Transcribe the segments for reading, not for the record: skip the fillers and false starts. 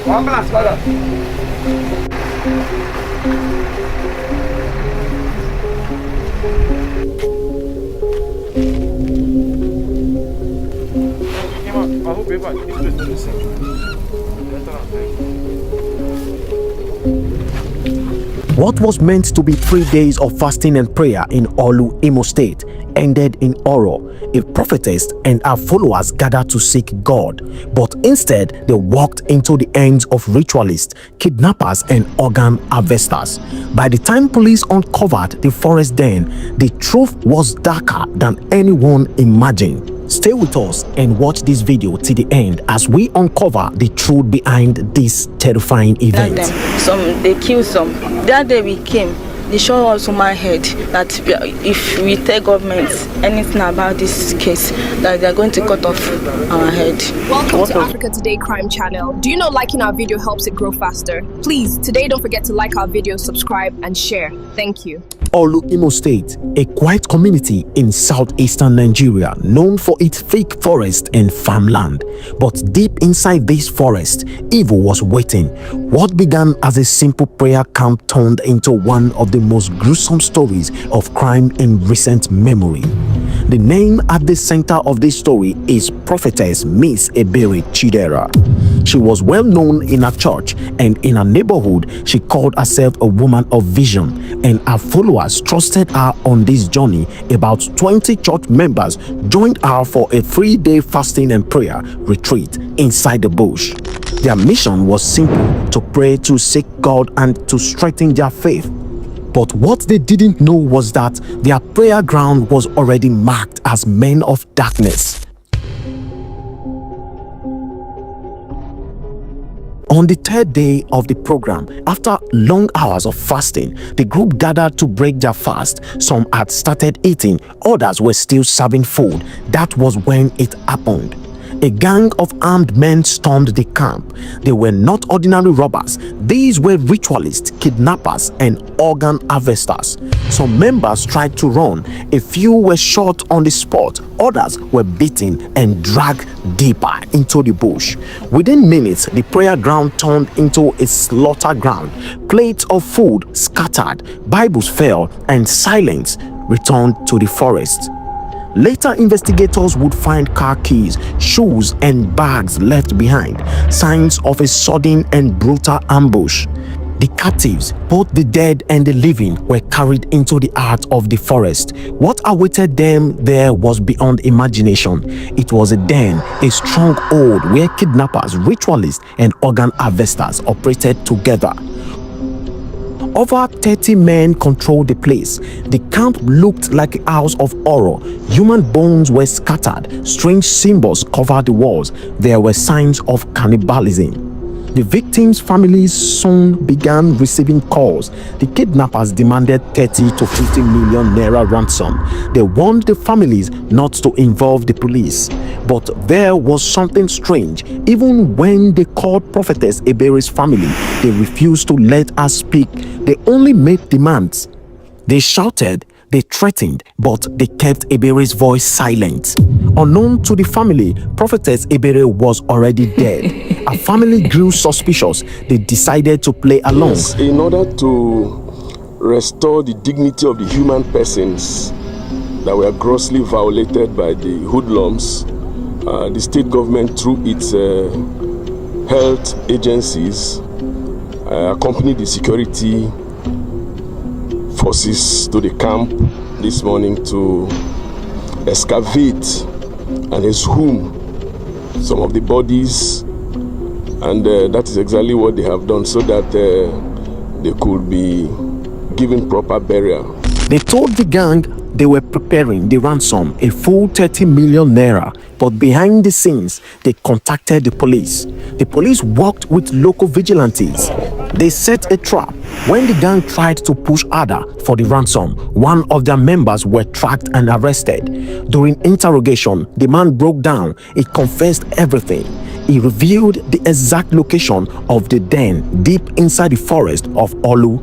One glass, brother. What was meant to be 3 days of fasting and prayer in Olu, Imo State, ended in horror. A prophetess and her followers gathered to seek God, but instead they walked into the hands of ritualists, kidnappers, and organ harvesters. By the time police uncovered the forest den, the truth was darker than anyone imagined. Stay with us and watch this video till the end as we uncover the truth behind this terrifying event. They killed some. That day we came, they showed us on my head that if we tell government anything about this case, that they're going to cut off our head. Welcome to Africa Today Crime Channel. Do you know liking our video helps it grow faster? Please, today don't forget to like our video, subscribe, and share. Thank you. Olu, Imo State, a quiet community in southeastern Nigeria known for its thick forest and farmland. But deep inside this forest, evil was waiting. What began as a simple prayer camp turned into one of the most gruesome stories of crime in recent memory. The name at the center of this story is Prophetess Miss Ebere Chidera. She was well known in her church, and in her neighborhood she called herself a woman of vision, and her followers trusted her on this journey. About 20 church members joined her for a 3-day fasting and prayer retreat inside the bush. Their mission was simple: to pray, to seek God, and to strengthen their faith. But what they didn't know was that their prayer ground was already marked as men of darkness. On the 3rd day of the program, after long hours of fasting, the group gathered to break their fast. Some had started eating, others were still serving food. That was when it happened. A gang of armed men stormed the camp. They were not ordinary robbers. These were ritualists, kidnappers, and organ harvesters. Some members tried to run. A few were shot on the spot. Others were beaten and dragged deeper into the bush. Within minutes, the prayer ground turned into a slaughter ground. Plates of food scattered, Bibles fell, and silence returned to the forest. Later, investigators would find car keys, shoes, and bags left behind, signs of a sudden and brutal ambush. The captives, both the dead and the living, were carried into the heart of the forest. What awaited them there was beyond imagination. It was a den, a stronghold where kidnappers, ritualists, and organ harvesters operated together. Over 30 men controlled the place. The camp looked like a house of horror. Human bones were scattered. Strange symbols covered the walls. There were signs of cannibalism. The victims' families soon began receiving calls. The kidnappers demanded 30 to 50 million naira ransom. They warned the families not to involve the police. But there was something strange. Even when they called Prophetess Ebere's family, they refused to let her speak. They only made demands. They shouted, they threatened, but they kept Ebere's voice silent. Unknown to the family, Prophetess Ebere was already dead. Her family grew suspicious. They decided to play along. Yes, in order to restore the dignity of the human persons that were grossly violated by the hoodlums, the state government, through its health agencies, accompanied the security forces to the camp this morning to excavate and exhume some of the bodies, and that is exactly what they have done, so that they could be given proper burial. They told the gang they were preparing the ransom, a full 30 million naira, but behind the scenes, they contacted the police. The police worked with local vigilantes. They set a trap. When the gang tried to push harder for the ransom, one of their members were tracked and arrested. During interrogation, the man broke down. He confessed everything. He revealed the exact location of the den deep inside the forest of Olu.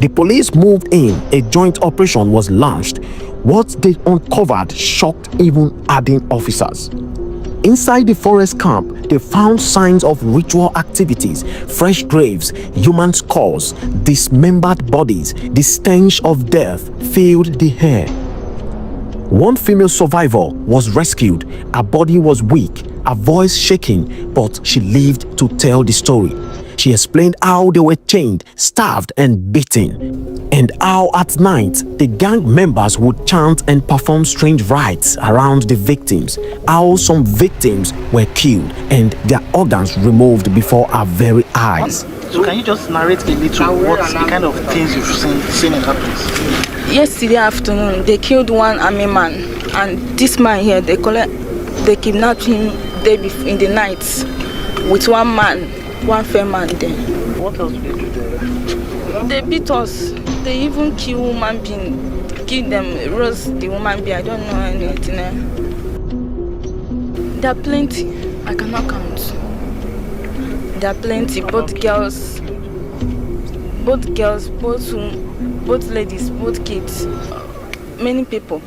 The police moved in. A joint operation was launched. What they uncovered shocked even hardened officers. Inside the forest camp, they found signs of ritual activities, fresh graves, human skulls, dismembered bodies. The stench of death filled the air. One female survivor was rescued. Her body was weak, her voice shaking, but she lived to tell the story. She explained how they were chained, starved, and beaten, and how at night the gang members would chant and perform strange rites around the victims, how some victims were killed and their organs removed before our very eyes. So can you just narrate a little what the kind of things you've seen in that place? Yesterday afternoon, they killed one army man, and this man here, they kidnapped him in the night with one man, one fair man there. What else did they do there? They beat us. They even kill human being, kill them, roast the woman being. I don't know anything. There are plenty. I cannot count. There are plenty. Both girls, both ladies, both kids. Many people.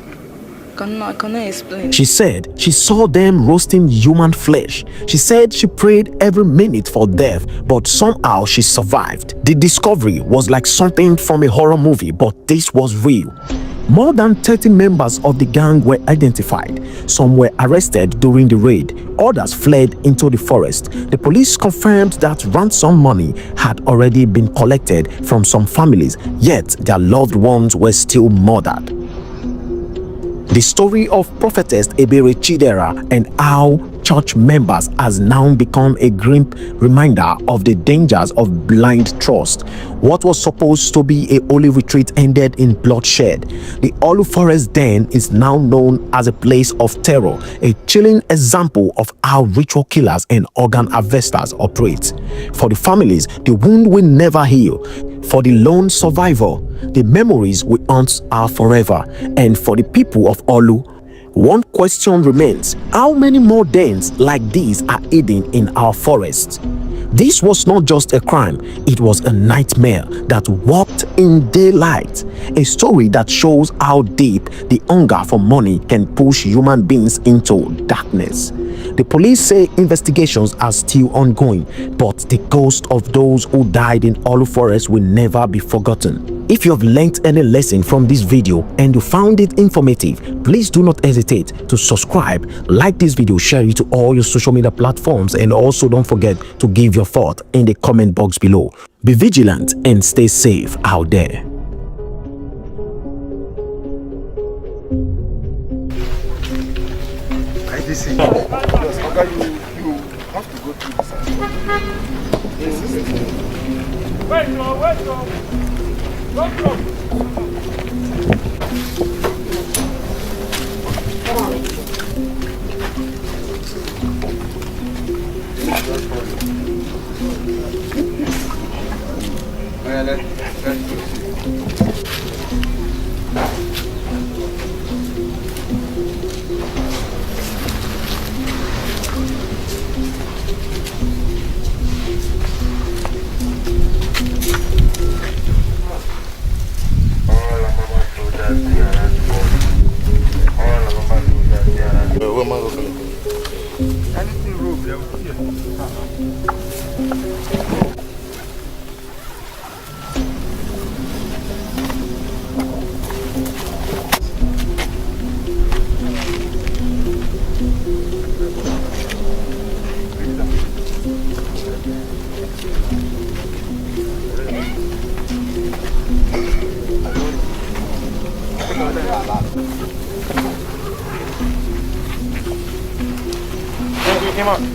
I cannot explain. She said she saw them roasting human flesh. She said she prayed every minute for death, but somehow she survived. The discovery was like something from a horror movie, but this was real. More than 30 members of the gang were identified. Some were arrested during the raid. Others fled into the forest. The police confirmed that ransom money had already been collected from some families, yet their loved ones were still murdered. The story of Prophetess Ebere Chidera and how church members has now become a grim reminder of the dangers of blind trust. What was supposed to be a holy retreat ended in bloodshed. The Olu Forest Den is now known as a place of terror, a chilling example of how ritual killers and organ harvesters operate. For the families, the wound will never heal. For the lone survivor, the memories we haunt are forever. And for the people of Olu, one question remains: how many more dens like these are hidden in our forests? This was not just a crime, it was a nightmare that walked in daylight. A story that shows how deep the hunger for money can push human beings into darkness. The police say investigations are still ongoing, but the ghost of those who died in Olu Forest will never be forgotten. If you have learned any lesson from this video and you found it informative, please do not hesitate to subscribe, like this video, share it to all your social media platforms, and also don't forget to give your thought in the comment box below. Be vigilant and stay safe out there. Yes, okay, you have to go through this. Wait, no. Don't go.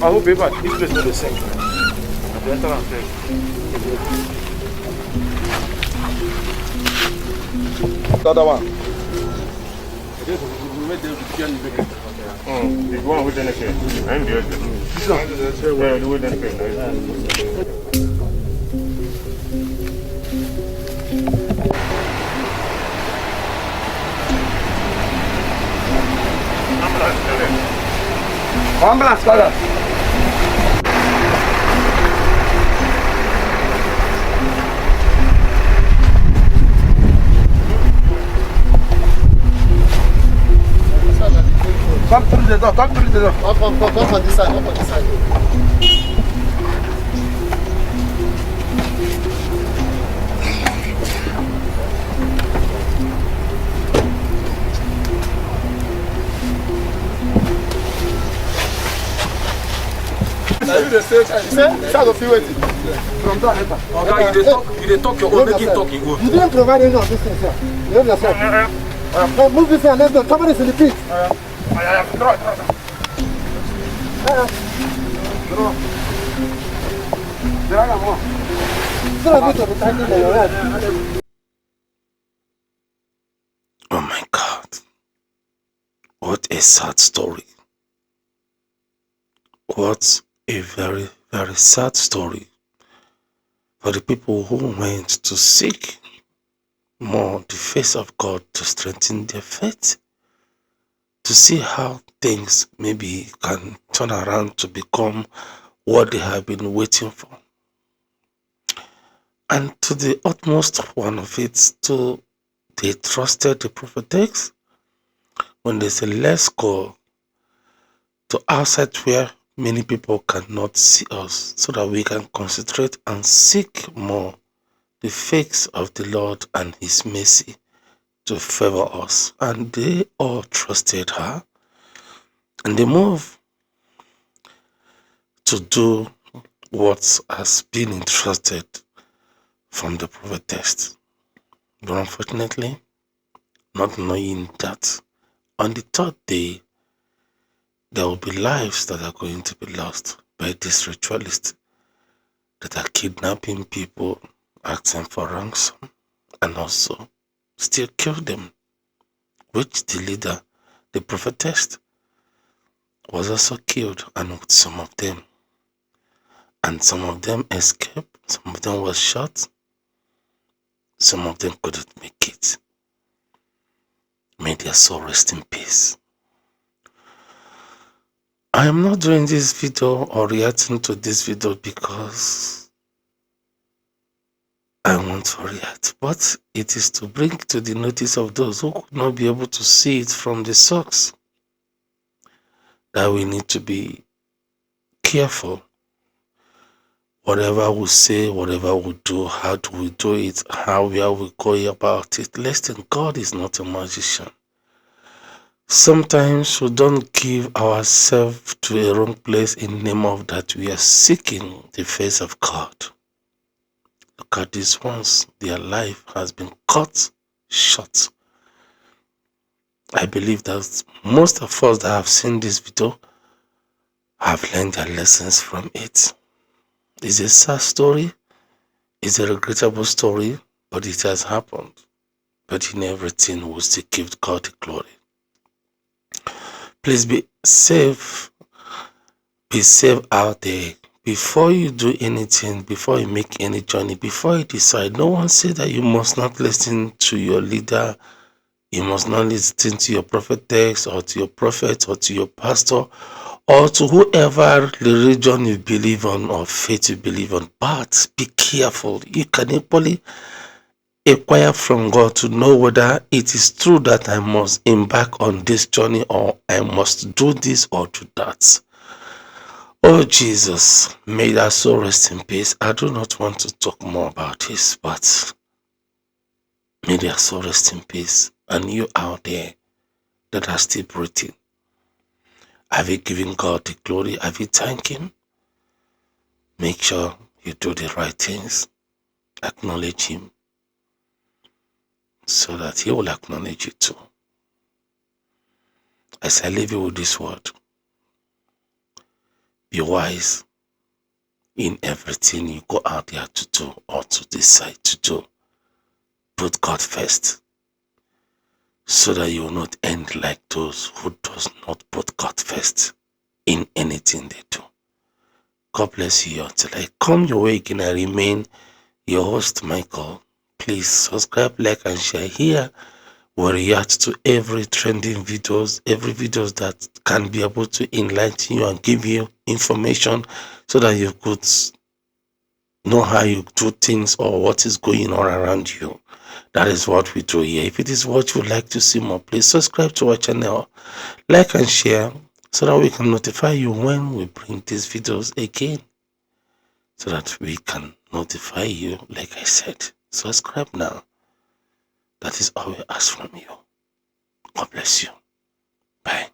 I hope this place is not the same. The other one. The one with the neck. I'm the other. This one. Where the neck. Ambulance, brother. Come through the door. Come through the door. Come on this side. Come on this side. From there, enter. Okay, you dey talk your own, make him talk his own. You didn't provide any of this thing, sir. You have yourself. Now move this here. Let's go. Somebody is in the pit. Oh my God. What a sad story. What a very, very sad story for the people who went to seek more the face of God to strengthen their faith, to see how things maybe can turn around to become what they have been waiting for. And to the utmost one of it, they trusted the prophetess when they say, let's go to outside where many people cannot see us, so that we can concentrate and seek more the face of the Lord and his mercy to favor us. And they all trusted her, and they moved to do what has been entrusted from the prophetess. But unfortunately, not knowing that on the third day, there will be lives that are going to be lost by these ritualists that are kidnapping people, asking for ransom, and also still kill them, which the leader, the prophetess, was also killed, and with some of them. And some of them escaped, some of them were shot, some of them couldn't make it. May their soul rest in peace. I am not doing this video or reacting to this video because I want to react, but it is to bring to the notice of those who could not be able to see it from the source that we need to be careful. Whatever we say, whatever we do, how do we do it, how we go about it. Listen, God is not a magician. Sometimes we don't give ourselves to a wrong place in the name of that we are seeking the face of God. Look at these ones, their life has been cut short. I believe that most of us that have seen this video have learned their lessons from it. It's a sad story, it's a regrettable story, but it has happened. But in everything, we still give God the glory. Please be safe out there. Before you do anything, before you make any journey, before you decide, no one said that you must not listen to your leader, you must not listen to your prophetess or to your prophet or to your pastor or to whoever religion you believe on or faith you believe on. But be careful. You can equally inquire from God to know whether it is true that I must embark on this journey or I must do this or do that. Oh Jesus, may that soul rest in peace. I do not want to talk more about this, but may their soul rest in peace. And you out there that are still breathing, have you given God the glory? Have you thanked him? Make sure you do the right things. Acknowledge him so that he will acknowledge you too. As I leave you with this word, be wise in everything you go out there to do or to decide to do. Put God first, so that you will not end like those who does not put God first in anything they do. God bless you until I come your way again. I remain your host, Michael. Please subscribe, like, and share. Here we react to every trending videos, every videos that can be able to enlighten you and give you information so that you could know how you do things or what is going on around you. That is what we do here. If it is what you would like to see more, please subscribe to our channel, like and share, so that we can notify you when we bring these videos again. So that we can notify you. Like I said, subscribe now. That is all we ask from you. God bless you. Bye.